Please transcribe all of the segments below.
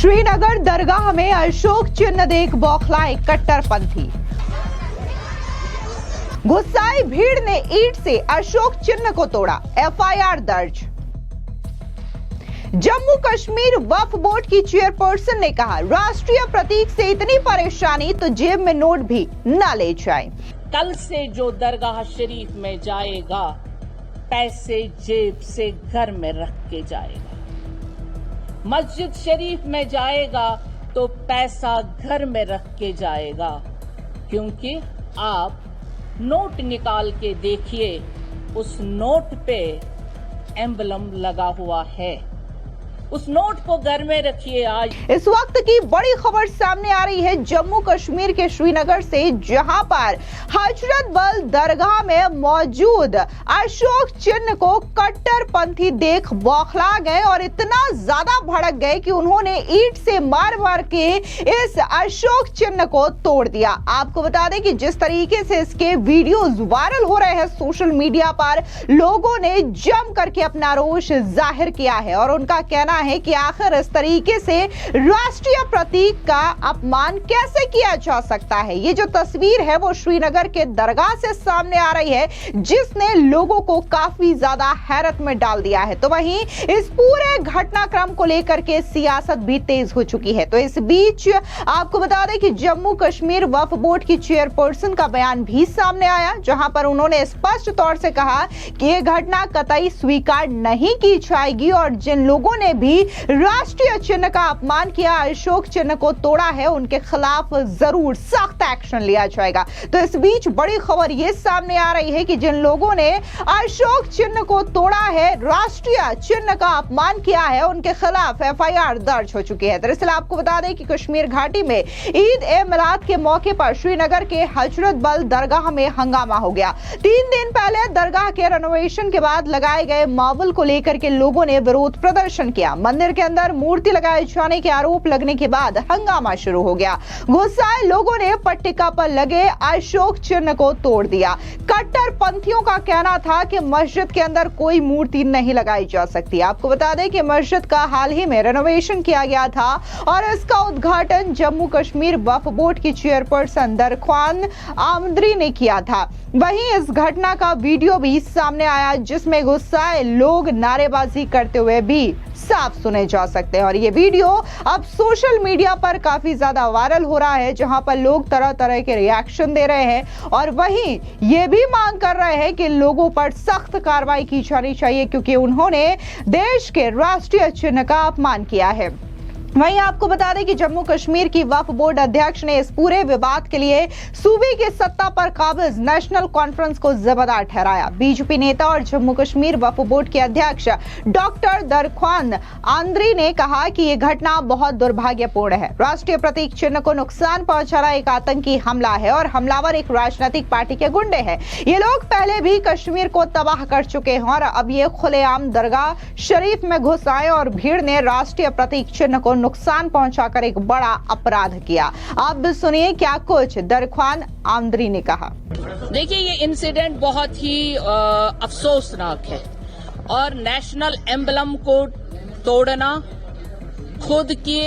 श्रीनगर दरगाह में अशोक चिन्ह देख बौखलाए कट्टरपंथी। गुस्साई भीड़ ने ईंट से अशोक चिन्ह को तोड़ा, एफआईआर दर्ज। जम्मू कश्मीर वक्फ बोर्ड की चेयरपर्सन ने कहा, राष्ट्रीय प्रतीक से इतनी परेशानी तो जेब में नोट भी न ले जाए। कल से जो दरगाह शरीफ में जाएगा, पैसे जेब से घर में रख के जाएगा। मस्जिद शरीफ में जाएगा तो पैसा घर में रख के जाएगा, क्योंकि आप नोट निकाल के देखिए, उस नोट पे एम्बलम लगा हुआ है। उस नोट को घर में रखिए। आज इस वक्त की बड़ी खबर सामने आ रही है जम्मू कश्मीर के श्रीनगर से, जहां पर हजरत बल दरगाह में मौजूद अशोक चिन्ह को कट्टरपंथी देख बौखला गए और इतना ज्यादा भड़क गए कि उन्होंने ईंट से मार मार के इस अशोक चिन्ह को तोड़ दिया। आपको बता दें कि जिस तरीके से इसके वीडियोस वायरल हो रहे हैं सोशल मीडिया पर, लोगों ने जम करके अपना रोष जाहिर किया है और उनका कहना है कि आखिर इस तरीके से राष्ट्रीय प्रतीक का अपमान कैसे किया जा सकता है। ये जो तस्वीर है वो श्रीनगर के दरगाह से सामने आ रही है, जिसने लोगों को काफी ज्यादा हैरत में डाल दिया है। तो वहीं इस पूरे घटनाक्रम को लेकर के सियासत भी तेज हो चुकी है। तो इस बीच आपको बता दें कि जम्मू कश्मीर वक्फ बोर्ड की चेयरपर्सन का बयान भी सामने आया, जहां पर उन्होंने स्पष्ट तौर से कहा कि यह घटना कतई स्वीकार नहीं की जाएगी और जिन लोगों ने भी राष्ट्रीय चिन्ह का अपमान किया, अशोक चिन्ह को तोड़ा है, उनके खिलाफ जरूर सख्त एक्शन लिया जाएगा। तो इस बीच बड़ी खबर यह सामने आ रही है कि जिन लोगों ने अशोक चिन्ह को तोड़ा है, राष्ट्रीय चिन्ह का अपमान किया है, उनके खिलाफ एफआईआर दर्ज हो चुकी है। दरअसल आपको बता दें कि कश्मीर घाटी में ईद ए मिलाद के मौके पर श्रीनगर के हजरत बल दरगाह में हंगामा हो गया। 3 दिन पहले दरगाह के रेनोवेशन के बाद लगाए गए मार्बल को लेकर के लोगों ने विरोध प्रदर्शन किया। मंदिर के अंदर मूर्ति लगाए जाने के आरोप लगने के बाद हंगामा शुरू हो गया। गुस्साए लोगों ने पट्टिका पर लगे अशोक चिन्ह को तोड़ दिया। कट्टरपंथियों का कहना था कि मस्जिद के अंदर कोई मूर्ति नहीं लगाई जा सकती। आपको बता दें कि मस्जिद का हाल ही में रेनोवेशन किया गया था और इसका उद्घाटन जम्मू कश्मीर वक्फ बोर्ड की चेयरपर्सन दरख्वान आमदरी ने किया था। वहीं इस घटना का वीडियो भी सामने आया, जिसमें गुस्साए लोग नारेबाजी करते हुए भी साफ सुने जा सकते हैं और ये वीडियो अब सोशल मीडिया पर काफी ज्यादा वायरल हो रहा है, जहां पर लोग तरह तरह के रिएक्शन दे रहे हैं और वहीं ये भी मांग कर रहे हैं कि लोगों पर सख्त कार्रवाई की जानी चाहिए, क्योंकि उन्होंने देश के राष्ट्रीय चिन्ह का अपमान किया है। वहीं आपको बता दें कि जम्मू कश्मीर की वक्फ बोर्ड अध्यक्ष ने इस पूरे विवाद के लिए सूबे की सत्ता पर काबिज नेशनल कॉन्फ्रेंस को जिम्मेदार ठहराया। बीजेपी नेता और जम्मू कश्मीर वक्फ बोर्ड के अध्यक्ष डॉक्टर दरख्वान आमदरी ने कहा कि यह घटना बहुत दुर्भाग्यपूर्ण है। राष्ट्रीय प्रतीक चिन्ह को नुकसान पहुंचाना एक आतंकी हमला है और हमलावर एक राजनीतिक पार्टी के गुंडे हैं। ये लोग पहले भी कश्मीर को तबाह कर चुके हैं और अब ये खुलेआम दरगाह शरीफ में घुस आए और भीड़ ने राष्ट्रीय प्रतीक चिन्ह को नुकसान पहुंचाकर एक बड़ा अपराध किया। आप भी सुनिए क्या कुछ दरख्वान आमदरी ने कहा। देखिए, ये इंसिडेंट बहुत ही अफसोसनाक है और नेशनल एम्बलम को तोड़ना खुद की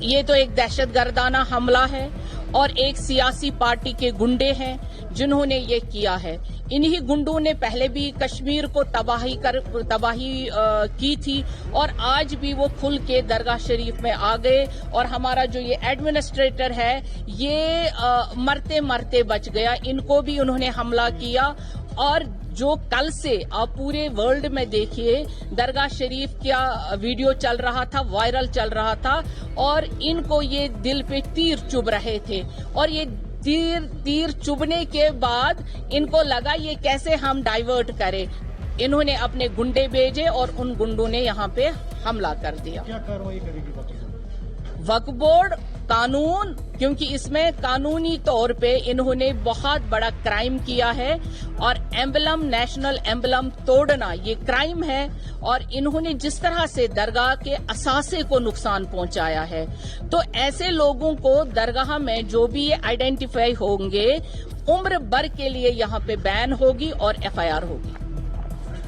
ये तो एक दहशतगर्दाना हमला है और एक सियासी पार्टी के गुंडे हैं जिन्होंने ये किया है। इन्हीं गुंडों ने पहले भी कश्मीर को तबाही की थी और आज भी वो खुल के दरगाह शरीफ में आ गए और हमारा जो ये एडमिनिस्ट्रेटर है ये मरते मरते बच गया। इनको भी उन्होंने हमला किया और जो कल से आप पूरे वर्ल्ड में देखिए, दरगाह शरीफ का वीडियो चल रहा था, वायरल चल रहा था और इनको ये दिल पे तीर चुभ रहे थे और ये तीर चुभने के बाद इनको लगा ये कैसे हम डाइवर्ट करें। इन्होंने अपने गुंडे भेजे और उन गुंडों ने यहाँ पे हमला कर दिया। क्या कार्रवाई करेगी वक्फ बोर्ड? कानून, क्योंकि इसमें कानूनी तौर पे इन्होंने बहुत बड़ा क्राइम किया है और एम्बलम, नेशनल एम्बलम तोड़ना ये क्राइम है और इन्होंने जिस तरह से दरगाह के असासे को नुकसान पहुंचाया है, तो ऐसे लोगों को दरगाह में जो भी ये आइडेंटिफाई होंगे, उम्र भर के लिए यहाँ पे बैन होगी और एफआईआर होगी।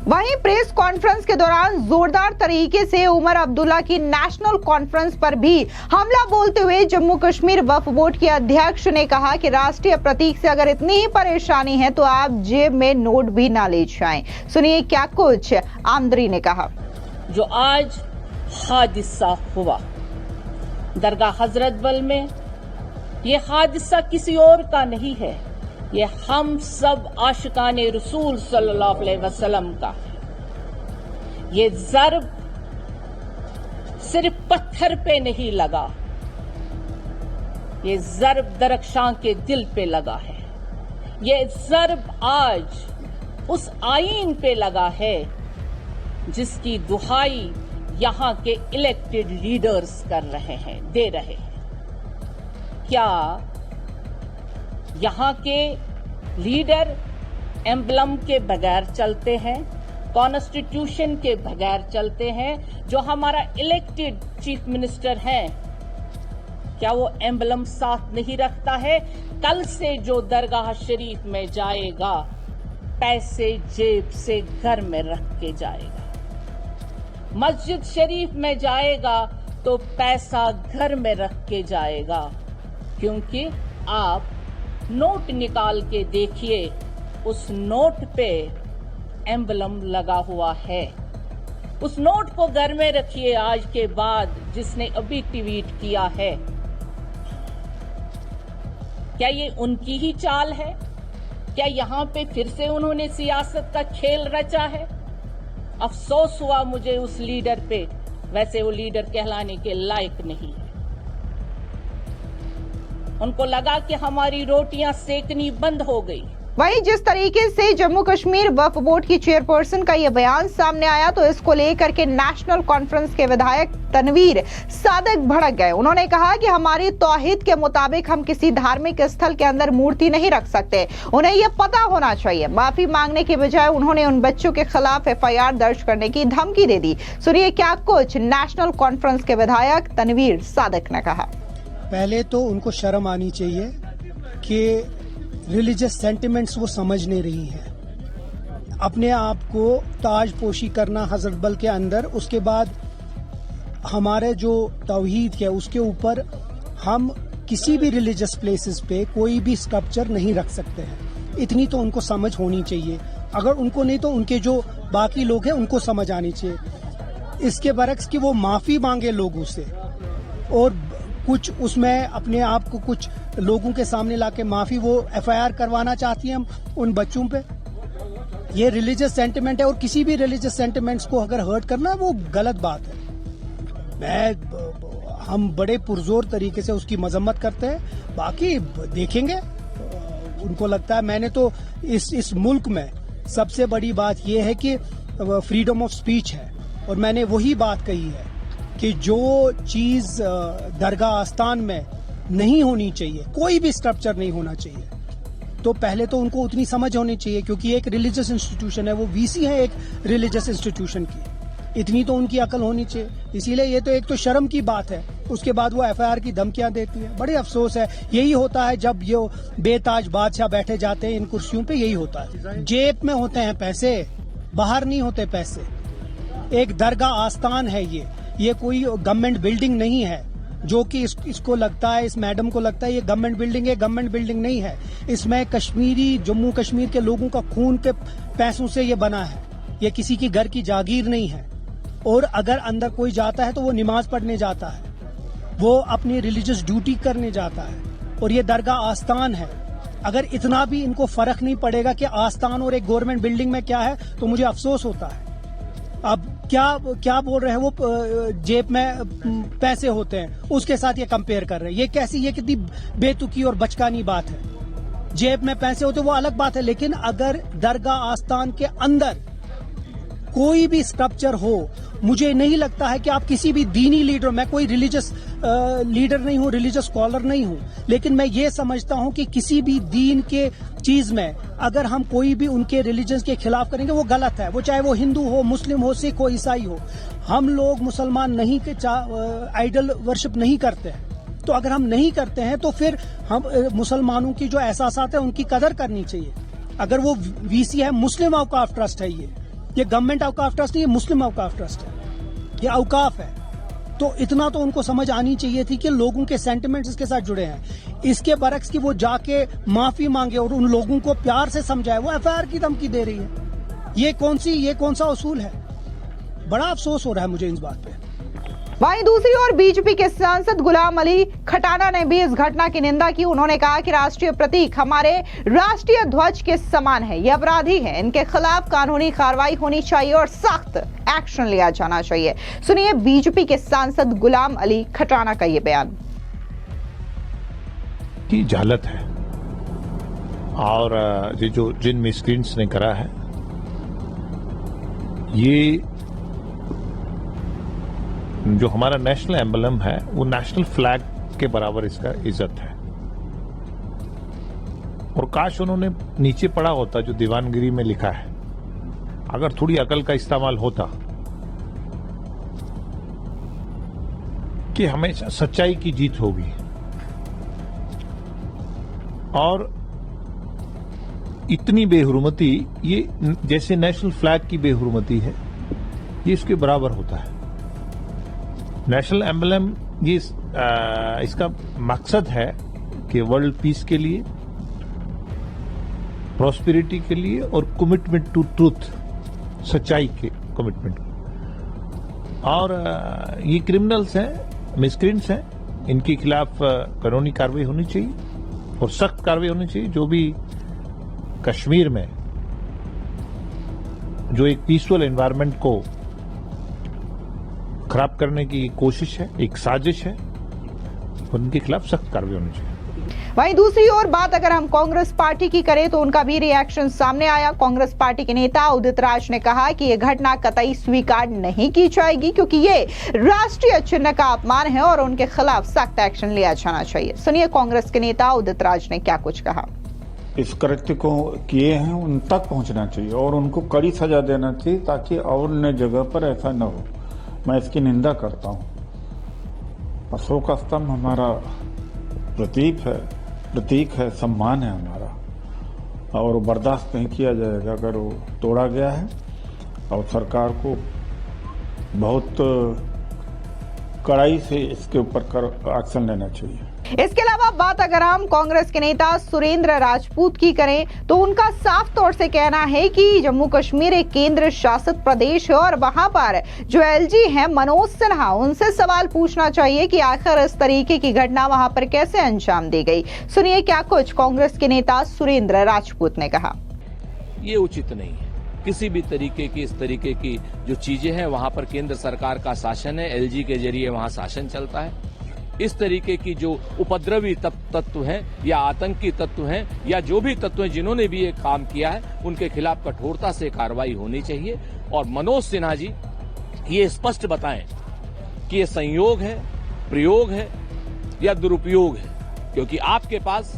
वहीं प्रेस कॉन्फ्रेंस के दौरान जोरदार तरीके से उमर अब्दुल्ला की नेशनल कॉन्फ्रेंस पर भी हमला बोलते हुए जम्मू कश्मीर वक्फ बोर्ड के अध्यक्ष ने कहा कि राष्ट्रीय प्रतीक से अगर इतनी ही परेशानी है तो आप जेब में नोट भी ना ले जाएं। सुनिए क्या कुछ आमदरी ने कहा। जो आज हादसा हुआ दरगाह हजरत बल में, ये हादसा किसी और का नहीं है, ये हम सब आशिकाने रसूल सल्लल्लाहु अलैहि वसल्लम का है। ये ज़र्ब सिर्फ पत्थर पे नहीं लगा, ये ज़र्ब दरख्शां के दिल पे लगा है। ये ज़र्ब आज उस आईन पे लगा है जिसकी दुहाई यहां के इलेक्टेड लीडर्स कर रहे हैं, दे रहे हैं। क्या यहाँ के लीडर एम्बलम के बगैर चलते हैं, कॉन्स्टिट्यूशन के बगैर चलते हैं? जो हमारा इलेक्टेड चीफ मिनिस्टर है, क्या वो एम्बलम साथ नहीं रखता है? कल से जो दरगाह शरीफ में जाएगा, पैसे जेब से घर में रख के जाएगा। मस्जिद शरीफ में जाएगा तो पैसा घर में रख के जाएगा, क्योंकि आप नोट निकाल के देखिए, उस नोट पे एम्बलम लगा हुआ है। उस नोट को घर में रखिए आज के बाद, जिसने अभी ट्वीट किया है। क्या ये उनकी ही चाल है? क्या यहाँ पे फिर से उन्होंने सियासत का खेल रचा है? अफसोस हुआ मुझे उस लीडर पे, वैसे वो लीडर कहलाने के लायक नहीं है। उनको लगा कि हमारी रोटियां सेकनी बंद हो गई। वहीं जिस तरीके से जम्मू कश्मीर वक्फ बोर्ड की चेयरपर्सन का यह बयान सामने आया, तो इसको लेकर के नेशनल कॉन्फ्रेंस के विधायक तनवीर सादिक भड़क गए। उन्होंने कहा कि हमारी तौहीद के मुताबिक हम किसी धार्मिक स्थल के अंदर मूर्ति नहीं रख सकते, उन्हें यह पता होना चाहिए। माफी मांगने के बजाय उन्होंने उन बच्चों के खिलाफ FIR दर्ज करने की धमकी दे दी। सुनिए क्या कुछ नेशनल कॉन्फ्रेंस के विधायक तनवीर सादिक ने कहा। पहले तो उनको शर्म आनी चाहिए कि रिलीजियस सेंटिमेंट्स वो समझ नहीं रही हैं। अपने आप को ताजपोशी करना हजरत बल के अंदर, उसके बाद हमारे जो तौहीद है उसके ऊपर हम किसी भी रिलीजियस प्लेसेस पे कोई भी स्कल्पचर नहीं रख सकते हैं। इतनी तो उनको समझ होनी चाहिए। अगर उनको नहीं तो उनके जो बाकी लोग हैं उनको समझ आनी चाहिए। इसके बरक्स कि वो माफी मांगे लोगों से, और कुछ उसमें अपने आप को कुछ लोगों के सामने लाके माफी, वो FIR करवाना चाहती हैं उन बच्चों पे। ये रिलीजियस सेंटिमेंट है, और किसी भी रिलीजियस सेंटिमेंट्स को अगर हर्ट करना वो गलत बात है। हम बड़े पुरजोर तरीके से उसकी मजम्मत करते हैं। बाकी देखेंगे, उनको लगता है। मैंने तो इस मुल्क में सबसे बड़ी बात यह है कि फ्रीडम ऑफ स्पीच है, और मैंने वही बात कही है कि जो चीज दरगाह आस्थान में नहीं होनी चाहिए, कोई भी स्ट्रक्चर नहीं होना चाहिए, तो पहले तो उनको उतनी समझ होनी चाहिए, क्योंकि एक रिलीजियस इंस्टीट्यूशन है, वो VC है एक रिलीजियस इंस्टीट्यूशन की। इतनी तो उनकी अकल होनी चाहिए। इसीलिए ये तो एक तो शर्म की बात है, उसके बाद वो FIR की धमकियां देती है। बड़े अफसोस है। यही होता है जब ये बेताज बादशाह बैठे जाते हैं इन कुर्सियों पे, यही होता है। जेब में होते हैं पैसे, बाहर नहीं होते पैसे। एक दरगाह आस्थान है ये कोई गवर्नमेंट बिल्डिंग नहीं है, जो कि इसको लगता है, इस मैडम को लगता है ये गवर्नमेंट बिल्डिंग है। गवर्नमेंट बिल्डिंग नहीं है। इसमें जम्मू कश्मीर के लोगों का खून के पैसों से ये बना है। ये किसी की घर की जागीर नहीं है। और अगर अंदर कोई जाता है तो वो नमाज पढ़ने जाता है, वो अपनी रिलीजियस ड्यूटी करने जाता है, और ये दरगाह आस्थान है। अगर इतना भी इनको फर्क नहीं पड़ेगा कि आस्थान और एक गवर्नमेंट बिल्डिंग में क्या है, तो मुझे अफसोस होता है। अब क्या बोल रहे हैं वो, जेब में पैसे होते हैं उसके साथ ये कंपेयर कर रहे हैं। ये कितनी बेतुकी और बचकानी बात है। जेब में पैसे होते वो अलग बात है, लेकिन अगर दरगाह आस्थान के अंदर कोई भी स्ट्रक्चर हो, मुझे नहीं लगता है कि आप किसी भी दीनी लीडर, मैं कोई रिलीजियस लीडर नहीं हूं, रिलीजियस स्कॉलर नहीं हूं, लेकिन मैं ये समझता हूं कि किसी भी दीन के चीज में अगर हम कोई भी उनके रिलीजन के खिलाफ करेंगे वो गलत है। वो चाहे वो हिंदू हो, मुस्लिम हो, सिख हो, ईसाई हो। हम लोग मुसलमान नहीं के आइडल वर्शिप नहीं करते हैं। तो अगर हम नहीं करते हैं तो फिर हम मुसलमानों की जो एहसासात है उनकी कदर करनी चाहिए। अगर वो VC है, मुस्लिम औकाफ ट्रस्ट है ये, ये गवर्नमेंट औकाफ ट्रस्ट नहीं, ये मुस्लिम औकाफ ट्रस्ट है, ये औकाफ है। तो इतना तो उनको समझ आनी चाहिए थी कि लोगों के सेंटिमेंट्स इसके साथ जुड़े हैं। इसके बरक्स की वो जाके माफी मांगे और उन लोगों को प्यार से समझाए। वो एफआईआर की धमकी दे रही है। ये कौन सा उसूल है? बड़ा अफसोस हो रहा है मुझे इस बात पे। वहीं दूसरी ओर बीजेपी के सांसद गुलाम अली खटाना ने भी इस घटना की निंदा की। उन्होंने कहा कि राष्ट्रीय प्रतीक हमारे राष्ट्रीय ध्वज के समान है, ये अपराधी है, इनके खिलाफ कानूनी कार्रवाई होनी चाहिए और सख्त एक्शन लिया जाना चाहिए। सुनिए बीजेपी के सांसद गुलाम अली खटाना का ये बयान। की जालत है और ये जो जिन मिसक्रींट्स ने करा है, ये जो हमारा नेशनल एम्बलम है वो नेशनल फ्लैग के बराबर इसका इज्जत है। और काश उन्होंने नीचे पढ़ा होता जो दीवानगिरी में लिखा है। अगर थोड़ी अकल का इस्तेमाल होता कि हमेशा सच्चाई की जीत होगी और इतनी बेहुरमती ये जैसे नेशनल फ्लैग की बेहुरमती है, ये इसके बराबर होता है। नेशनल एम्बलम ये इसका मकसद है कि वर्ल्ड पीस के लिए, प्रॉस्पेरिटी के लिए और कमिटमेंट टू ट्रूथ, सच्चाई के कमिटमेंट। और ये क्रिमिनल्स हैं, मिसक्रींट्स हैं, इनके खिलाफ कानूनी कार्रवाई होनी चाहिए और सख्त कार्रवाई होनी चाहिए। जो भी कश्मीर में जो एक पीसफुल एनवायरनमेंट को खराब करने की कोशिश है, एक साजिश है, उनके खिलाफ सख्त कार्रवाई होनी चाहिए। वहीं दूसरी ओर बात अगर हम कांग्रेस पार्टी की करें तो उनका भी रिएक्शन सामने आया। कांग्रेस पार्टी के नेता उदित राज ने कहा कि यह घटना कतई स्वीकार नहीं की जाएगी क्योंकि ये राष्ट्रीय चिन्ह का अपमान है और उनके खिलाफ सख्त एक्शन लिया जाना चाहिए। सुनिए कांग्रेस के नेता उदित राज ने क्या कुछ कहा। इस कृत्य को किए हैं उन तक पहुंचना चाहिए और उनको कड़ी सजा देना चाहिए ताकि और अन्य जगह पर ऐसा न हो। मैं इसकी निंदा करता हूं। अशोक स्तंभ हमारा प्रतीक है, सम्मान है हमारा और बर्दाश्त नहीं किया जाएगा अगर वो तोड़ा गया है। और सरकार को बहुत कड़ाई से इसके ऊपर एक्शन लेना चाहिए। इसके अलावा बात अगर हम कांग्रेस के नेता सुरेंद्र राजपूत की करें तो उनका साफ तौर से कहना है कि जम्मू कश्मीर एक केंद्र शासित प्रदेश है और वहां पर जो एलजी हैं मनोज सिन्हा, उनसे सवाल पूछना चाहिए कि आखिर इस तरीके की घटना वहां पर कैसे अंजाम दी गई। सुनिए क्या कुछ कांग्रेस के नेता सुरेंद्र राजपूत ने कहा। ये उचित नहीं है किसी भी तरीके की, इस तरीके की जो चीजें हैं वहां पर केंद्र सरकार का शासन है, एलजी के जरिए वहां शासन चलता है। इस तरीके की जो उपद्रवी तत्व हैं या आतंकी तत्व हैं या जो भी तत्व हैं जिन्होंने भी ये काम किया है, उनके खिलाफ कठोरता से कार्रवाई होनी चाहिए। और मनोज सिन्हा जी ये स्पष्ट बताएं कि ये संयोग है, प्रयोग है या दुरुपयोग है, क्योंकि आपके पास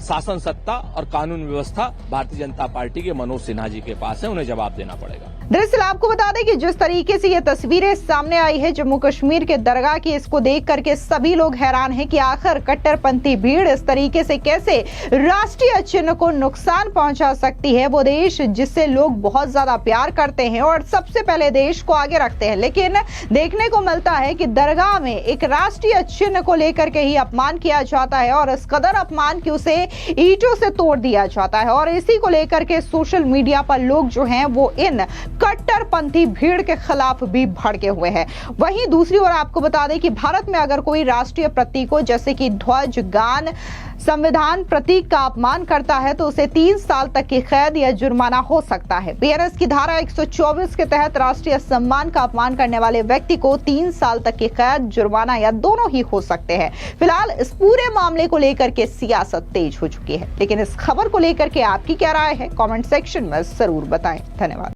शासन सत्ता और कानून व्यवस्था भारतीय जनता पार्टी के मनोज सिन्हा जी के पास है, उन्हें जवाब देना पड़ेगा। दरअसल आपको बता दें कि जिस तरीके से ये तस्वीरें सामने आई है जम्मू कश्मीर के दरगाह की, इसको देख करके सभी लोग हैरान हैं कि आखिर कट्टरपंथी भीड़ इस तरीके से कैसे राष्ट्रीय चिन्ह को नुकसान पहुंचा सकती है। वो देश जिससे लोग बहुत ज्यादा प्यार करते हैं और सबसे पहले देश को आगे रखते हैं, लेकिन देखने को मिलता है कि दरगाह में एक राष्ट्रीय चिन्ह को लेकर के ही अपमान किया जाता है और इस कदर अपमान की उसे ईंटों से तोड़ दिया जाता है। और इसी को लेकर के सोशल मीडिया पर लोग जो हैं वो इन कट्टरपंथी भीड़ के खिलाफ भी भड़के हुए हैं। वहीं दूसरी ओर आपको बता दें कि भारत में अगर कोई राष्ट्रीय प्रतीकों जैसे कि ध्वज, गान, संविधान प्रतीक का अपमान करता है तो उसे 3 साल तक की कैद या जुर्माना हो सकता है। बीएनएस की धारा 124 के तहत राष्ट्रीय सम्मान का अपमान करने वाले व्यक्ति को 3 साल तक की कैद, जुर्माना या दोनों ही हो सकते हैं। फिलहाल इस पूरे मामले को लेकर के सियासत तेज हो चुकी है, लेकिन इस खबर को लेकर के आपकी क्या राय है, कमेंट सेक्शन में जरूर बताएं। धन्यवाद।